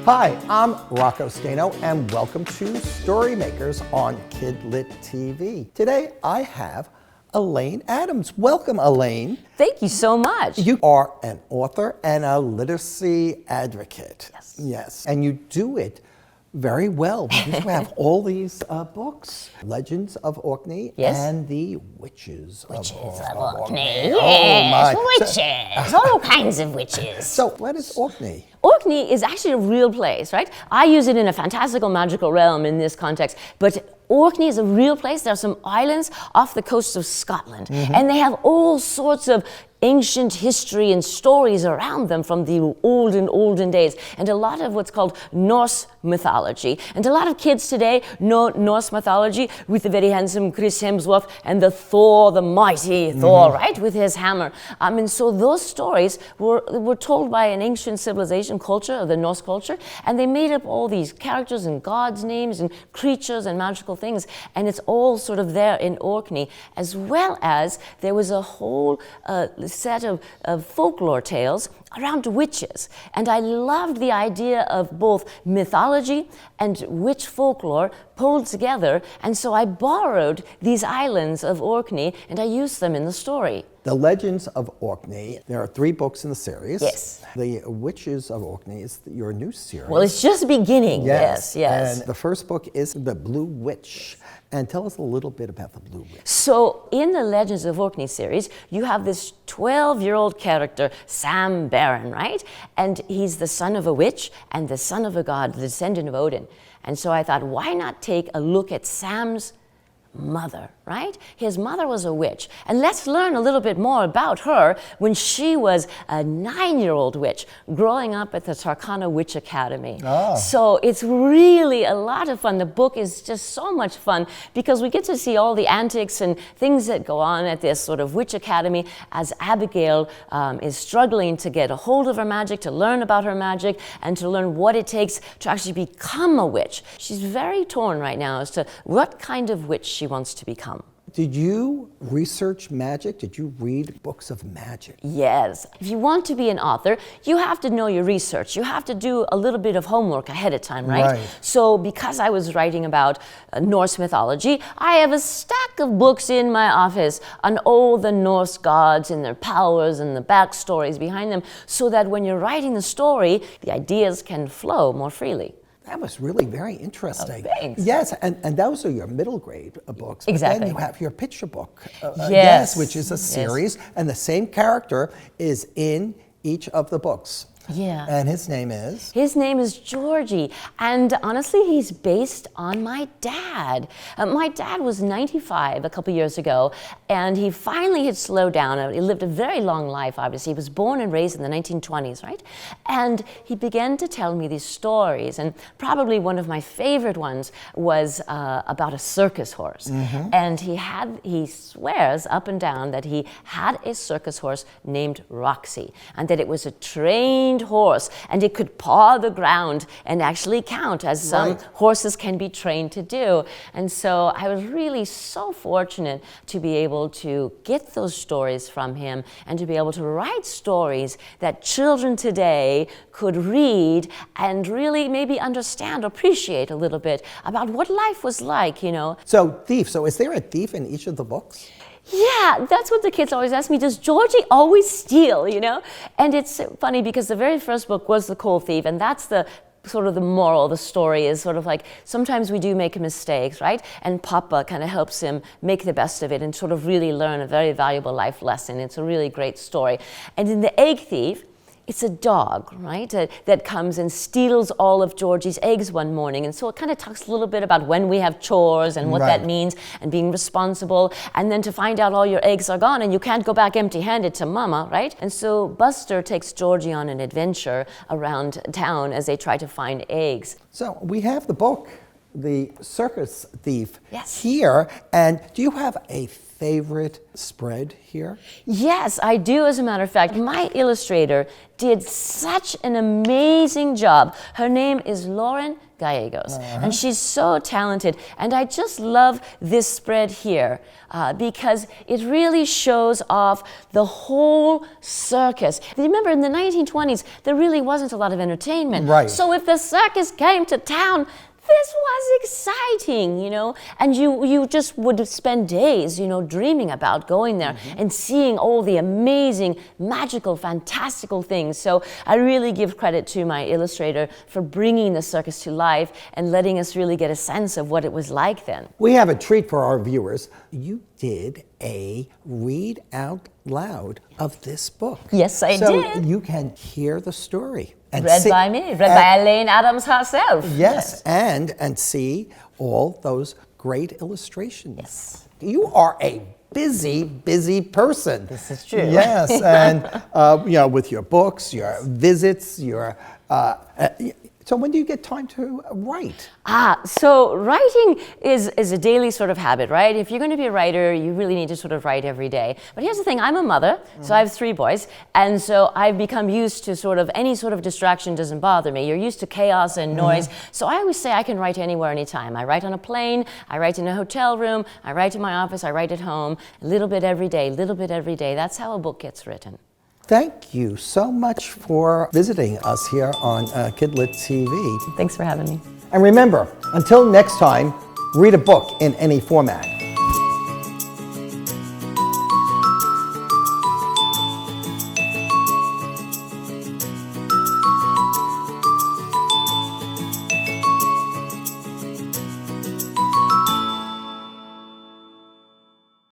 Hi, I'm Rocco Stano, and welcome to StoryMakers on KidLit TV. Today, I have Alane Adams. Welcome, Alane. Thank you so much. You are an author and a literacy advocate. Yes. Yes, and you do it very well because you have all these books, Legends of Orkney and the Witches of Orkney. Yes, witches, all kinds of witches. So, what is Orkney? Orkney is actually a real place, right? I use it in a fantastical, magical realm in this context, but Orkney is a real place. There are some islands off the coast of Scotland, and they have all sorts of ancient history and stories around them from the olden days, and a lot of what's called Norse mythology. And a lot of kids today know Norse mythology with the very handsome Chris Hemsworth and the Thor, the mighty Thor, right, with his hammer. And so those stories were told by an ancient civilization culture, the Norse culture, and they made up all these characters and gods' names and creatures and magical things, and it's all sort of there in Orkney, as well as there was a whole set of folklore tales around witches. And I loved the idea of both mythology and witch folklore pulled together, and so I borrowed these islands of Orkney and I used them in the story. The Legends of Orkney, there are 3 books in the series. Yes. The Witches of Orkney is your new series. Well, it's just beginning. Yes. And the first book is The Blue Witch. And tell us a little bit about The Blue Witch. So in the Legends of Orkney series, you have this 12-year-old character, Sam Barron, right? And he's the son of a witch and the son of a god, the descendant of Odin. And so I thought, why not take a look at Sam's mother, right? His mother was a witch. And let's learn a little bit more about her when she was a 9-year-old witch growing up at the Tarkana Witch Academy. So it's really a lot of fun. The book is just so much fun because we get to see all the antics and things that go on at this sort of witch academy as Abigail is struggling to get a hold of her magic, to learn about her magic, and to learn what it takes to actually become a witch. She's very torn right now as to what kind of witch she wants to become. Did you research magic? Did you read books of magic? Yes. If you want to be an author, you have to know your research. You have to do a little bit of homework ahead of time, right? So because I was writing about Norse mythology, I have a stack of books in my office on all the Norse gods and their powers and the backstories behind them, so that when you're writing the story, the ideas can flow more freely. That was really very interesting. Oh, thanks. Yes, and those are your middle grade books. Exactly. But then you have your picture book, Yes. which is a series, and the same character is in each of the books. Yeah. And his name is? His name is Georgie, and honestly, he's based on my dad. My dad was 95 a couple years ago, and he finally had slowed down. He lived a very long life, obviously. He was born and raised in the 1920s, right? And he began to tell me these stories, and probably one of my favorite ones was about a circus horse. And he swears up and down that he had a circus horse named Roxy, and that it was a trained horse, and it could paw the ground and actually count, as some horses can be trained to do. And so I was really so fortunate to be able to get those stories from him and to be able to write stories that children today could read and really maybe understand, appreciate a little bit about what life was like, you know. So thief. So is there a thief in each of the books? Yeah, that's what the kids always ask me. Does Georgie always steal, you know? And it's funny because the very first book was The Coal Thief, and that's the sort of the moral of the story, is sort of like sometimes we do make mistakes, right? And Papa kind of helps him make the best of it and sort of really learn a very valuable life lesson. It's a really great story. And in The Egg Thief, it's a dog, right, that comes and steals all of Georgie's eggs one morning. And so it kind of talks a little bit about when we have chores and what that means and being responsible. And then to find out all your eggs are gone and you can't go back empty-handed to Mama, right? And so Buster takes Georgie on an adventure around town as they try to find eggs. So we have the book, The Circus Thief, here. And do you have a favorite spread here? Yes, I do, as a matter of fact. My illustrator did such an amazing job. Her name is Lauren Gallegos. And she's so talented. And I just love this spread here because it really shows off the whole circus. Remember, in the 1920s, there really wasn't a lot of entertainment. Right. So if the circus came to town, this was exciting, you know, and you just would spend days, you know, dreaming about going there and seeing all the amazing, magical, fantastical things. So I really give credit to my illustrator for bringing the circus to life and letting us really get a sense of what it was like then. We have a treat for our viewers. You did a read out loud of this book. Yes, I did. So you can hear the story. And Read by me, read by Alane Adams herself. Yes, and see all those great illustrations. Yes. You are a busy, busy person. This is true. Yes, and you know, with your books, your visits, your. So when do you get time to write? So writing is a daily sort of habit, right? If you're going to be a writer, you really need to sort of write every day. But here's the thing, I'm a mother, so I have 3 boys, and so I've become used to sort of any sort of distraction doesn't bother me. You're used to chaos and noise, so I always say I can write anywhere, anytime. I write on a plane, I write in a hotel room, I write in my office, I write at home, a little bit every day, little bit every day. That's how a book gets written. Thank you so much for visiting us here on KidLit TV. Thanks for having me. And remember, until next time, read a book in any format.